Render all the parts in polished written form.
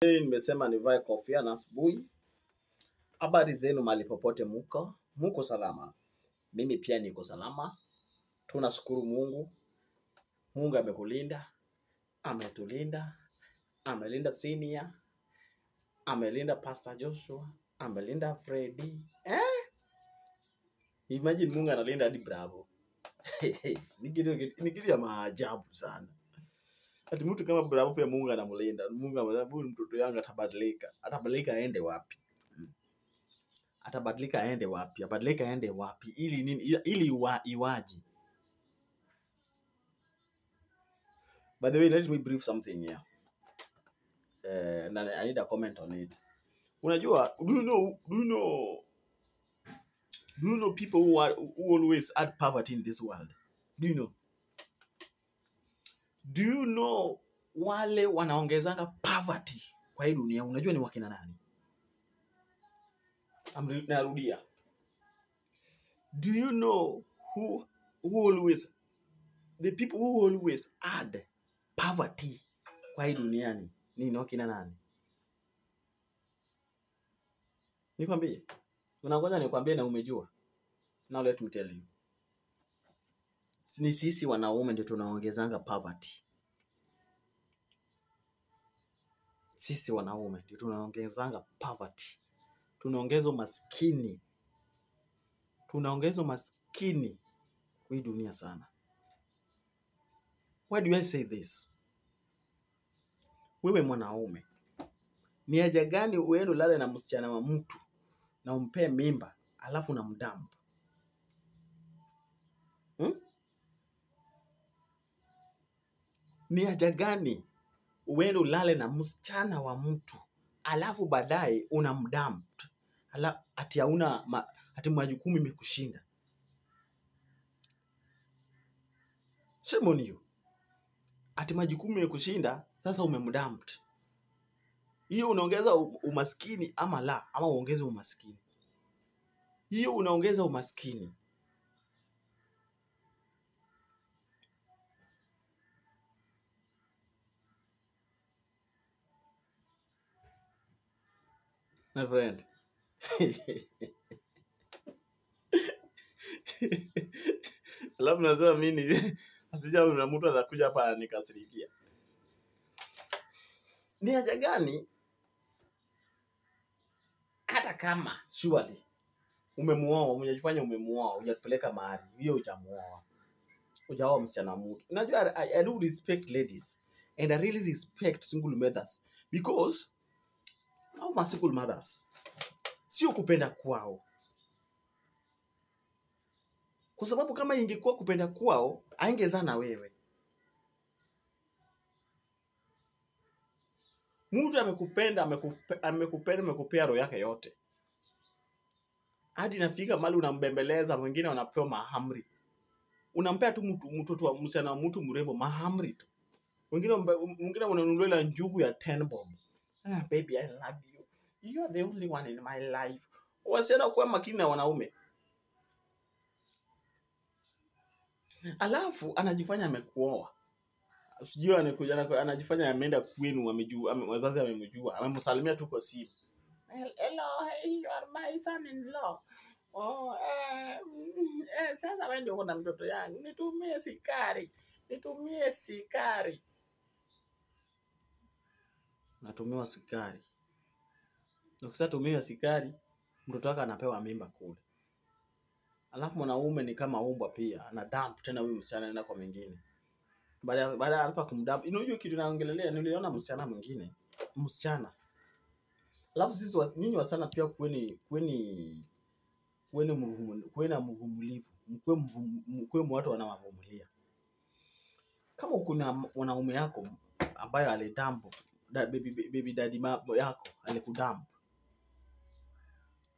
Nimesema nivae kofia na asubuhi. Habari zenu mahali popote muko? Muko salama? Mimi pia niko salama. Tunashukuru Mungu. Mungu amekulinda, ametulinda, amelinda Senior, amelinda Pastor Joshua, amelinda Freddy. Imagine Mungu analinda hadi Bravo. Ni kitu ya maajabu sana. Ati mtu kama Bravo pia Mungu anamlinda. Mungu ambaye mtoto yangu atabadilika. Atabadilika aende wapi? Atabadilika aende wapi? Abadilika aende wapi? Ili nini? Ili iwaji. By the way, let me brief something here. And I need a comment on it. Unajua, do you know people who always add poverty in this world? Do you know? Do you know wale wanaongezanga poverty kwa hii dunia? Unajua ni wakina nani? Narudia. Do you know who always, the people who always add poverty kwa hii duniani ni wakina nani? Nikwambie. Unangoja nikwambie na umejua. Now let me tell you. Ni sisi wanaume ndio tunaongezanga poverty. Sisi wanaume ndio tunaongezanga poverty. Tunaongeza umaskini. Tunaongeza umaskini kwa hii dunia sana. Why do I say this? Wewe mwanaume, ni haja gani uende ulale na msichana wa mtu na umpe mimba alafu na mdamp? Ni haja gani uende ulale na msichana wa mtu alafu baadaye unamdamp? Ati hauna ati majukumu imekushinda. Shame on you. Ati majukumu imekushinda, sasa umemdamp. Hiyo unaongeza umaskini ama la? Ama uongeze umaskini? Hiyo unaongeza umaskini. My friend. Alafu nasema mimi asija na mtu anakuja hapa anikasirikia. Ni haja gani hata kama surely umemuoa, unajifanya umemuoa, hujapeleka mahali, hiyo hujamuoa. Hujaoa msichana mtu. Unajua I do respect ladies and I really respect single mothers because how single mothers sio kupenda kwao. Kwa sababu kama ingekuwa kupenda kwao, haingezaa na wewe. Mtu amekupenda, amekupea roho yake yote. Hadi nafika mahali unambembeleza, wengine wanapewa mahamri. Unampea tu mtoto wa msichana wa mtu mrembo mahamri tu. Wengine wananunulia njugu ya 10 bob. Baby, I love you. You are the only one in my life. Wasichana kuwa makini na wanaume. Alafu anajifanya amekuoa. Sijui anajifanya ameenda kwenu, wazazi wamemjua, amemsalimia tu kwa simu. Hello, hey, you are my son-in-law. Sasa wewe ndio uko na mtoto yangu. Nitumie sikari. Natumiwa sikari. Ukishatumia sikari, mtoto wako anapewa mimba kule. Alafu mwanaume ni kama umbwa pia, anadump tena huyu msichana anaenda kwa mwingine. Baada alfa kumdump. Unajua kitu naongelelea, niliona msichana mwingine. Alafu sisi nyinyi wasana pia kweni mvumilivu. Mkwe watu wanawavumilia. Kama kuna mwanaume yako ambaye alidump, baby daddy yako alikudump.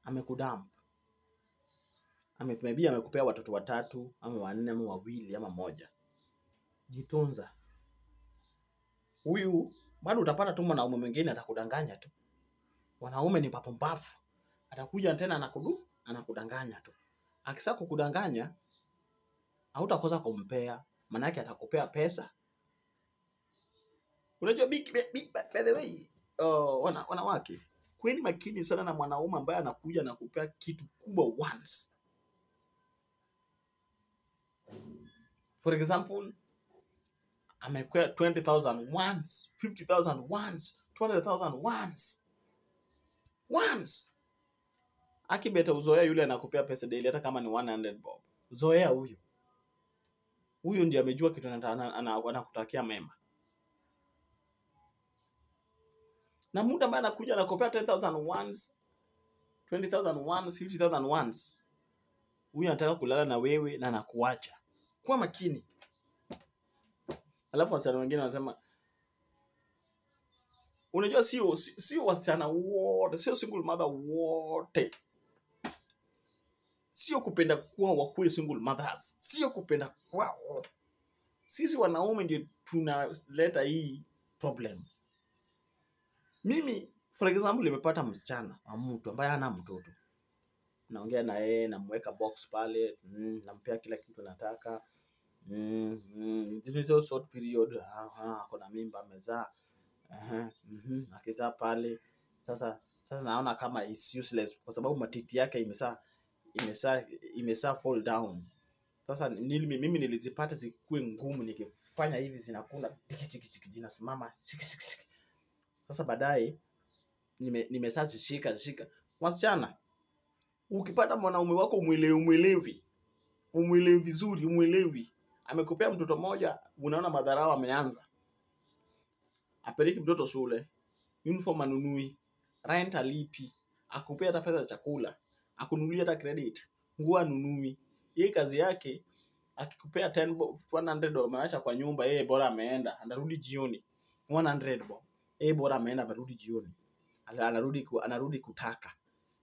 Amekudump. Maybe amekupea watoto 3 ama 4 ama 2 ama 1. Jitunza. Huyu bado utapata tu mwanaume mwingine atakudanganya tu. Wanaume ni papumbafu. Atakuja tena anakudanganya tu. Akisha kukudanganya, hautakosa kumpea, maana yake atakupea pesa. Unajua by the way, wanawake, kweni makini sana na mwanaume ambaye anakuja na kupea kitu kubwa once. For example, amekuwa 20,000 once, 50,000 once, 200,000 once. Akibeta uzoea yule anakupea pesa daily hata kama ni 100 bob. Zoea huyo. Huyo ndiye amejua kitu anakutakia mema. Na muda ambaye anakuja anakupea 10,000 once, 20,000 once, 50,000 once. Huyo anataka kulala na wewe na anakuacha. Kwa makini. Alafu wasichana wengine wanasema, unajua sio wasichana wote, sio single mother wote. Sio kupenda kuwa wakuwe single mothers. Sio kupenda kwao. Sisi wanaume ndio tunaleta hii problem. Mimi for example nimepata msichana wa mtu ambaye hana mtoto. Naongea na yeye, namweka box pale, nampea kila kitu nataka. This is short period. Kuna mimba amezaa. Akizaa pale. Sasa naona kama is useless kwa sababu matiti yake imesa fall down. Sasa mimi nilizipata zikuwe ngumu, nikifanya hivi zinakuna zinasimama. Sasa baadaye nimesasa shika. Wasichana, ukipata mwanaume wako umwelewi vizuri, amekupea mtoto mmoja, unaona madharau ameanza. Apeleki mtoto shule, uniform anunui, rent alipi, akupea hata pesa za chakula, akununulia hata credit, nguo anunui. Yeye kazi yake akikupea 100 bob ameacha kwa nyumba, yeye bora ameenda, anarudi jioni. 100 bob. Yeye bora ameenda, anarudi jioni. Anarudi kutaka.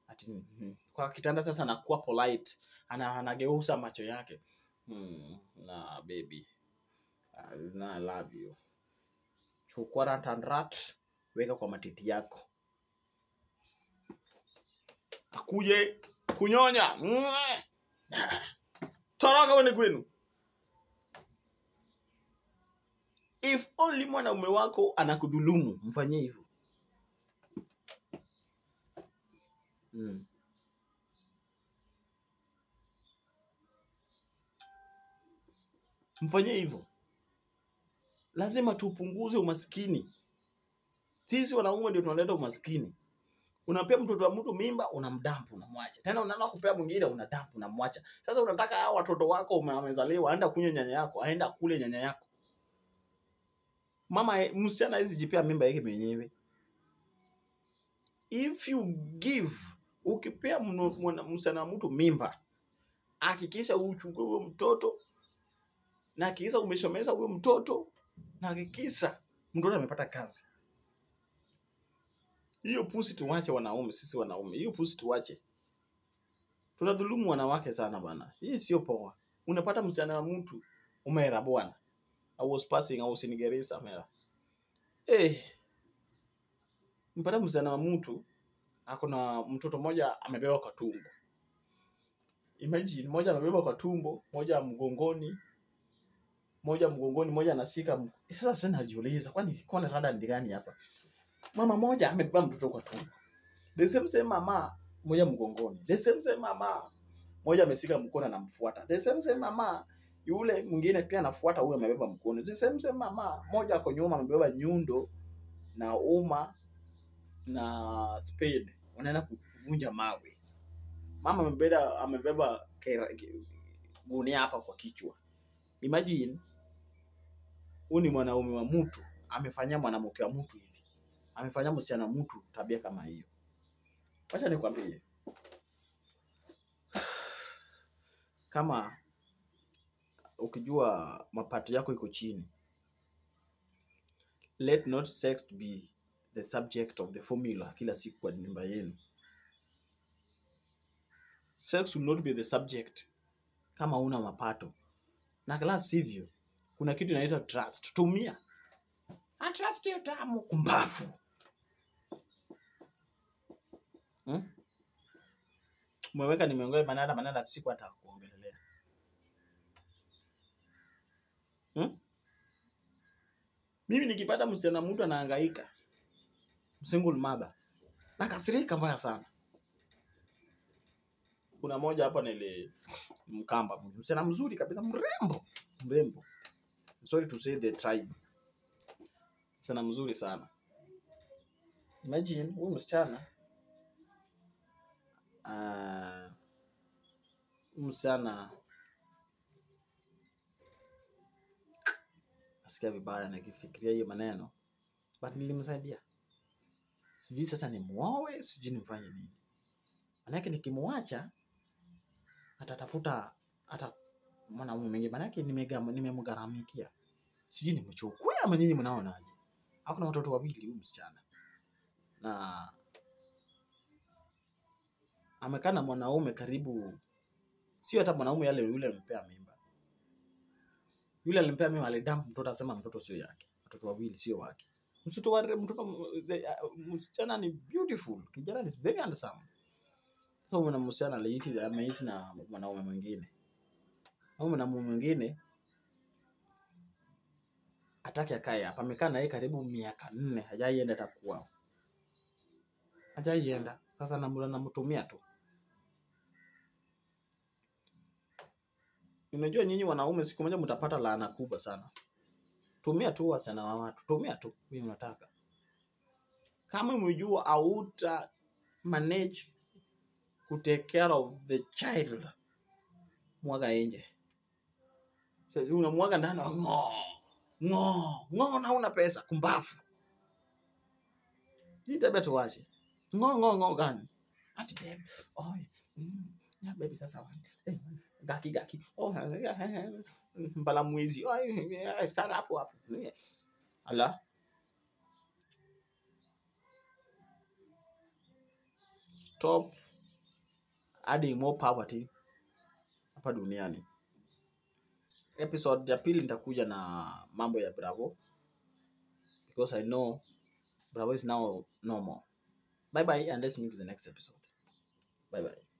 Ati kwa kitanda sasa anakuwa polite, anageuza macho yake. Na baby, I love you. Chukua rat weka kwa matiti yako. Akuje kunyonya. Toroka wende kwenu. If only mwanaume wako anakudhulumu, mfanyie hivyo. Mfanyie hivyo. Lazima tupunguze umaskini. Sisi wanaume ndio tunaleta umaskini. Unapea mtoto wa mtu mimba, unamdampu, unamwacha. Tena unaanza kupea mwingine, unadampu, unamwacha. Sasa unataka hao watoto wako wamezaliwa aenda kunywa nyanya yako, aenda kule nyanya yako. Mama msichana hizi jipea mimba yake mwenyewe. If you give, ukipea msichana mtu mimba, hakikisha uchukue huyo mtoto, na hakikisha umeshomeza huyo mtoto, na hakikisha mtoto amepata kazi. Hiyo pusi tuwache wanaume, sisi wanaume. Hiyo pusi tuwache. Tunadhulumu wanawake sana bana. Hii sio poa. Unapata msichana wa mtu umera bwana. I was passing au Sinigereza mera. Mpata msichana wa mtu akona mtoto mmoja amebeba kwa tumbo. Imagine mmoja amebeba kwa tumbo, mmoja mgongoni, mmoja anashika. Sasa sina jiuliza kwani kona rada ndigani hapa? Mama moja amebeba mtoto kwa tumbo. The same mama moja mgongoni. The same mama moja ameshika mkono na mfuata. The same mama yule mwingine pia anafuata, huyo amebeba mkono. The same mama moja ako nyuma amebeba nyundo na uma na spade, wanaenda kuvunja mawe. Mama amebeba gunia hapa kwa kichwa. Imagine huyu ni mwanaume wa mtu amefanya mwanamke wa mtu hivi. Amefanya msichana mtu tabia kama hiyo. Acha nikwambie. Kama ukijua mapato yako iko chini, let not sex be the subject of the formula kila siku kwa nyumba yenu. Sex will not be the subject kama una mapato. Na kila sivyo, kuna kitu inaitwa trust. Tumia. Trust hiyo tamu kumbafu. Umeweka nimeongea manada siku hata kuongelelea. Mimi nikipata msichana mtu anahangaika. single mother. Nakasirika mbaya sana. Kuna moja hapa Mkamba, msichana mzuri kabisa, mrembo. Sorry to say the tribe. Msichana mzuri sana. Imagine huyu msichana nasikia vibaya nikifikiria hiyo maneno, but nilimsaidia. Sijui sasa nimuoe, sijui nifanye nini. Manake nikimwacha atatafuta hata mwanaume mwingine, manake nimemgaramikia. Sijui nimchukue ama nyinyi mnaonaje? Hakuna watoto wawili huyu msichana. Na amekaa na mwanaume karibu, sio hata mwanaume yule alimpea mimba. Yule alimpea mimba alidamp mtoto, asema mtoto sio yake. Watoto wawili sio wake. Msichana ni beautiful. Kijana is very handsome. So mwana msichana ameishi na mwanaume mwingine. Au mwanaume mwingine ataki akae hapa. Amekaa na yeye karibu miaka 4, hajaienda hata kwao. Hajaienda. Sasa namtumia tu. Unajua nyinyi wanaume siku moja mtapata laana kubwa sana. Tumia tu wasichana wa watu. Tumia tu wewe unataka. Kama umejua hauta manage to take care of the child, mwaga nje. Sasa unamwaga ndani, ngo na una pesa, kumbafu. Hii tabia tuache. Ngo gani? Ati baby. Oh, ya baby sasa. Gaki. Oh, mbala mwizi. Oh, start hapo. Ala. Stop adding more poverty hapa duniani. Episode ya pili nitakuja na mambo ya Bravo, because I know Bravo is now no more. Bye bye, and let's meet in the next episode. Bye bye.